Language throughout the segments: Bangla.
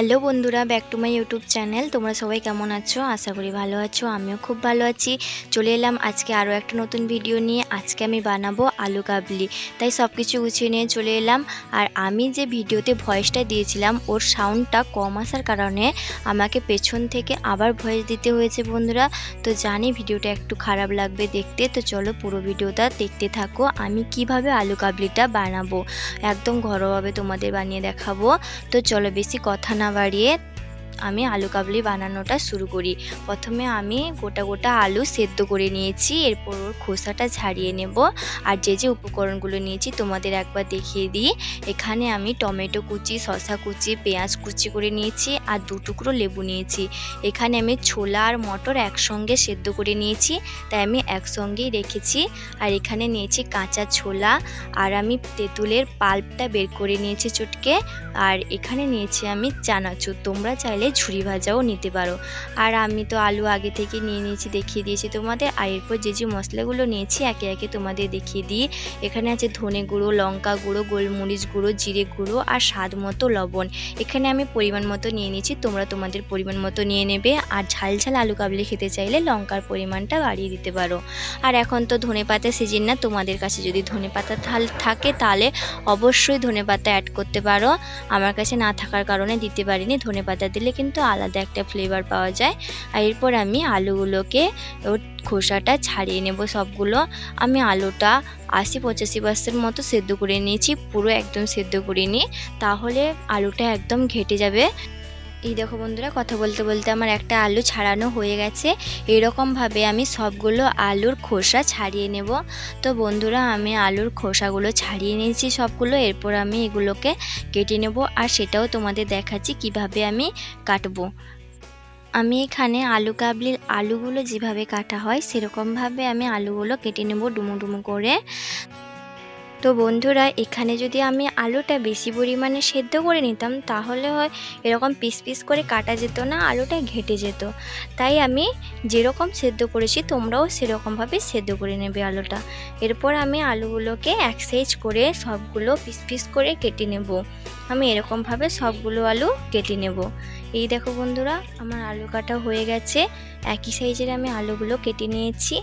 হ্যালো বন্ধুরা, back to my YouTube channel. তোমরা সবাই কেমন আছো? আশা করি ভালো আছো। আমিও খুব ভালো আছি। চলে এলাম আজকে আরও একটা নতুন ভিডিও নিয়ে। আজকে আমি বানাবো আলু কাবলি, তাই সব কিছু গুছিয়ে নিয়ে চলে এলাম। আর আমি যে ভিডিওতে ভয়েসটা দিয়েছিলাম ওর সাউন্ডটা কম আসার কারণে আমাকে পেছন থেকে আবার ভয়েস দিতে হয়েছে বন্ধুরা। তো জানি ভিডিওটা একটু খারাপ লাগবে দেখতে, তো চলো পুরো ভিডিওটা দেখতে থাকো। আমি কিভাবে আলু কাবলিটা বানাবো একদম ঘরোয়াভাবে তোমাদের বানিয়ে দেখাবো। তো চলো বেশি কথা না বাড়িয়ে আমি আলু কাবলি বানানোটা শুরু করি। প্রথমে আমি গোটা গোটা আলু সেদ্ধ করে নিয়েছি, এরপর ওর খোসাটা ছাড়িয়ে নেব। আর যে উপকরণগুলো নিয়েছি তোমাদের একবার দেখিয়ে দিই। এখানে আমি টমেটো কুচি, শসা কুচি, পেঁয়াজ কুচি করে নিয়েছি আর 2 টুকরো লেবু নিয়েছি। এখানে আমি ছোলা আর মটর একসঙ্গে সেদ্ধ করে নিয়েছি, তাই আমি একসঙ্গেই রেখেছি। আর এখানে নিয়েছি কাঁচা ছোলা, আর আমি তেঁতুলের পাল্পটা বের করে নিয়েছি চটকে। আর এখানে নিয়েছি আমি চানাচুর, তোমরা চাইলে ঝুরি ভাজাও নিতে পারো। আর আমি তো আলু আগে থেকে নিয়ে নিয়েছি, দেখিয়ে দিয়েছি তোমাদের। আর এরপর যে মশলাগুলো নিয়েছি একে একে তোমাদের দেখিয়ে দিই। এখানে আছে ধনে গুঁড়ো, লঙ্কা গুঁড়ো, গোলমরিচ গুঁড়ো, জিরে গুঁড়ো আর স্বাদ মতো লবণ। এখানে আমি পরিমাণ মতো নিয়ে নিয়েছি, তোমরা তোমাদের পরিমাণ মতো নিয়ে নেবে। আর ঝাল ঝাল আলু কাবলি খেতে চাইলে লঙ্কার পরিমাণটা বাড়িয়ে দিতে পারো। আর এখন তো ধনেপাতা সিজন না, তোমাদের কাছে যদি ধনেপাতা থাকে তাহলে অবশ্যই ধনেপাতা অ্যাড করতে পারো। আমার কাছে না থাকার কারণে দিতে পারিনি। ধনেপাতা দিলে কিন্তু আলাদা একটা ফ্লেভার পাওয়া যায়। আর এরপর আমি আলুগুলোকে ওর খোসাটা ছাড়িয়ে নেব সবগুলো। আমি আলুটা 80-85% মতো সেদ্ধ করে নিয়েছি, পুরো একদম সেদ্ধ করিনি, তাহলে আলুটা একদম ঘেটে যাবে। এই দেখো বন্ধুরা, কথা বলতে বলতে আমার একটা আলু ছাড়ানো হয়ে গেছে। এরকমভাবে আমি সবগুলো আলুর খোসা ছাড়িয়ে নেব। তো বন্ধুরা, আমি আলুর খোসাগুলো ছাড়িয়ে নিয়েছি সবগুলো। এরপর আমি এগুলোকে কেটে নেব, আর সেটাও তোমাদের দেখাচ্ছি কিভাবে আমি কাটবো। আমি এখানে আলু কাবলির আলুগুলো যেভাবে কাটা হয় সেরকমভাবে আমি আলুগুলো কেটে নেব ডুমো ডুমো করে। তো বন্ধুরা, এখানে যদি আমি আলুটা বেশি পরিমাণে সেদ্ধ করে নিতাম তাহলে হয় এরকম পিস পিস করে কাটা যেত না, আলুটা ঘেটে যেত। তাই আমি যেরকম সেদ্ধ করেছি তোমরাও সেরকমভাবে সেদ্ধ করে নেবে আলুটা। এরপর আমি আলুগুলোকে এক সাইজ করে সবগুলো পিস পিস করে কেটে নেব। আমি এরকমভাবে সবগুলো আলু কেটে নেব। এই দেখো বন্ধুরা, আমার আলু কাটা হয়ে গেছে। একই সাইজের আমি আলুগুলো কেটে নিয়েছি।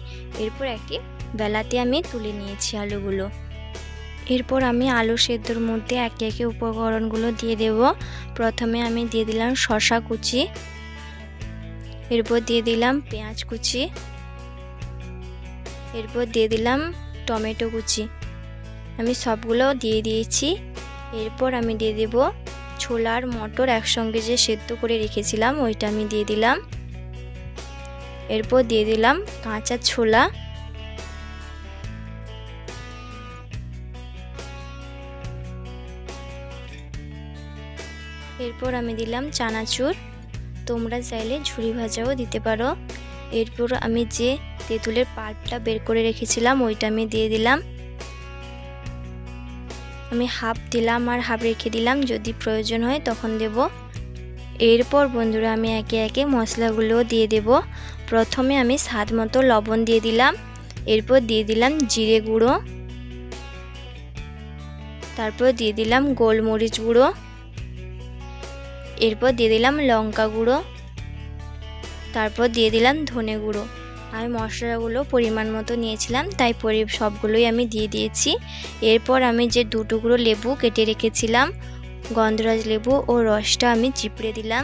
এরপর একটি বেলাতে আমি তুলে নিয়েছি আলুগুলো। এরপর আমি আলু সেদ্ধর মধ্যে একে একে উপকরণগুলো দিয়ে দেব। প্রথমে আমি দিয়ে দিলাম শসা কুচি, এরপর দিয়ে দিলাম পেঁয়াজ কুচি, এরপর দিয়ে দিলাম টমেটো কুচি। আমি সবগুলো দিয়ে দিয়েছি। এরপর আমি দিয়ে দেব ছোলার মটর একসঙ্গে যে সেদ্ধ করে রেখেছিলাম ওইটা আমি দিয়ে দিলাম। এরপর দিয়ে দিলাম কাঁচা ছোলা, এরপর আমি দিলাম চানাচুর, তোমরা চাইলে ঝুরি ভাজাও দিতে পারো। এরপর আমি যে তেঁতুলের পাল্পটা বের করে রেখেছিলাম ওইটা আমি দিয়ে দিলাম। আমি হাফ দিলাম আর হাফ রেখে দিলাম, যদি প্রয়োজন হয় তখন দেব। এরপর বন্ধুরা আমি একে একে মশলাগুলো দিয়ে দেব। প্রথমে আমি স্বাদ মতো লবণ দিয়ে দিলাম, এরপর দিয়ে দিলাম জিরে গুঁড়ো, তারপর দিয়ে দিলাম গোলমরিচ গুঁড়ো, এরপর দিয়ে দিলাম লঙ্কা গুঁড়ো, তারপর দিয়ে দিলাম ধনে গুঁড়ো। আমি মশলাগুলো পরিমাণ মতো নিয়েছিলাম, তাই সবগুলোই আমি দিয়ে দিয়েছি। এরপর আমি যে 2 টুকরো লেবু কেটে রেখেছিলাম, গন্ধরাজ লেবু, ও রসটা আমি চিপড়ে দিলাম।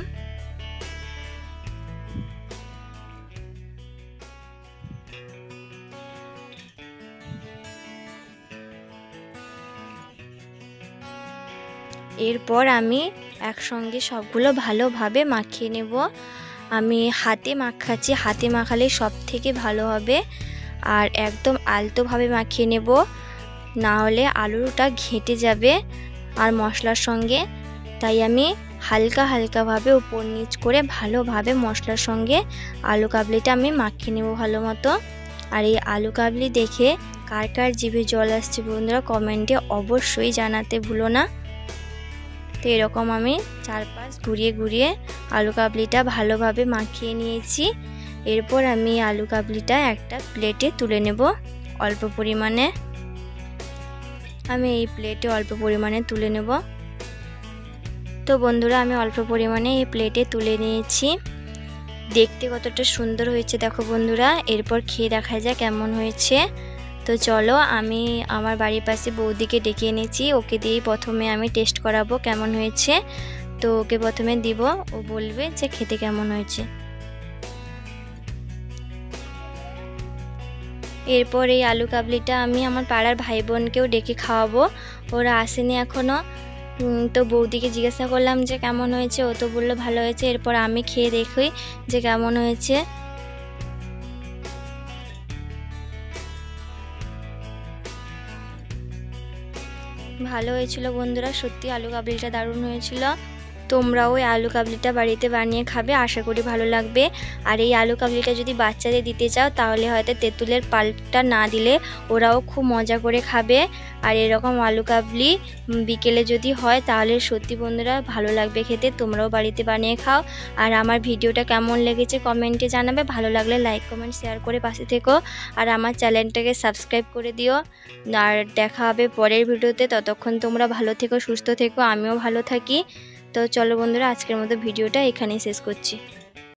এরপর আমি একসঙ্গে সবগুলো ভালোভাবে মাখিয়ে নেব। আমি হাতে মাখাচ্ছি, হাতে মাখালে সব থেকে ভালো হবে। আর একদম আলতোভাবে মাখিয়ে নেব, না হলে আলুটা ঘেঁটে যাবে আর মশলার সঙ্গে। তাই আমি হালকা হালকাভাবে উপর নিচ করে ভালোভাবে মশলার সঙ্গে আলু কাবলিটা আমি মাখিয়ে নেব ভালো মতো। আর এই আলু কাবলি দেখে কার কার জিভে জল আসছে বন্ধুরা কমেন্টে অবশ্যই জানাতে ভুলো না। তো এরকম আমি চারপাশ ঘুরিয়ে ঘুরিয়ে আলু কাবলিটা ভালোভাবে মাখিয়ে নিয়েছি। এরপর আমি আলু কাবলিটা একটা প্লেটে তুলে নেব অল্প পরিমাণে। আমি এই প্লেটে অল্প পরিমাণে তুলে নেব। তো বন্ধুরা আমি অল্প পরিমাণে এই প্লেটে তুলে নিয়েছি। দেখতে কতটা সুন্দর হয়েছে দেখো বন্ধুরা। এরপর খেয়ে দেখা যায় কেমন হয়েছে। তো চলো আমি আমার বাড়ির পাশে বৌদিকে ডেকে এনেছি, ওকে দিয়েই প্রথমে আমি টেস্ট করাবো কেমন হয়েছে। তো ওকে প্রথমে দিব, ও বলবে যে খেতে কেমন হয়েছে। এরপর এই আলু কাবলিটা আমি আমার পাড়ার ভাই বোনকেও ডেকে খাওয়াবো, ওরা আসেনি এখনও। তো বৌদিকে জিজ্ঞাসা করলাম যে কেমন হয়েছে, ও তো বললো ভালো হয়েছে। এরপর আমি খেয়ে দেখি যে কেমন হয়েছে। ভালো হয়েছিল বন্ধুরা, সত্যি আলু কাবলিটা দারুণ হয়েছিল। তোমরাও এই আলু কাবলিটা বাড়িতে বানিয়ে খাবে, আশা করি ভালো লাগবে। আর এই আলু কাবলিটা যদি বাচ্চাদের দিতে চাও তাহলে হয়তো তেঁতুলের পাল্পটা না দিলে ওরাও খুব মজা করে খাবে। আর এরকম আলু কাবলি বিকেলে যদি হয় তাহলে সত্যি বন্ধুরা ভালো লাগবে খেতে। তোমরাও বাড়িতে বানিয়ে খাও। আর আমার ভিডিওটা কেমন লেগেছে কমেন্টে জানাবে, ভালো লাগলে লাইক কমেন্ট শেয়ার করে পাশে থেকো। আর আমার চ্যানেলটাকে সাবস্ক্রাইব করে দিও। আর দেখা হবে পরের ভিডিওতে, ততক্ষণ তোমরা ভালো থেকো, সুস্থ থেকো, আমিও ভালো থাকি। তো চলো বন্ধুরা, আজকের মতো ভিডিওটা এখানেই শেষ করছি।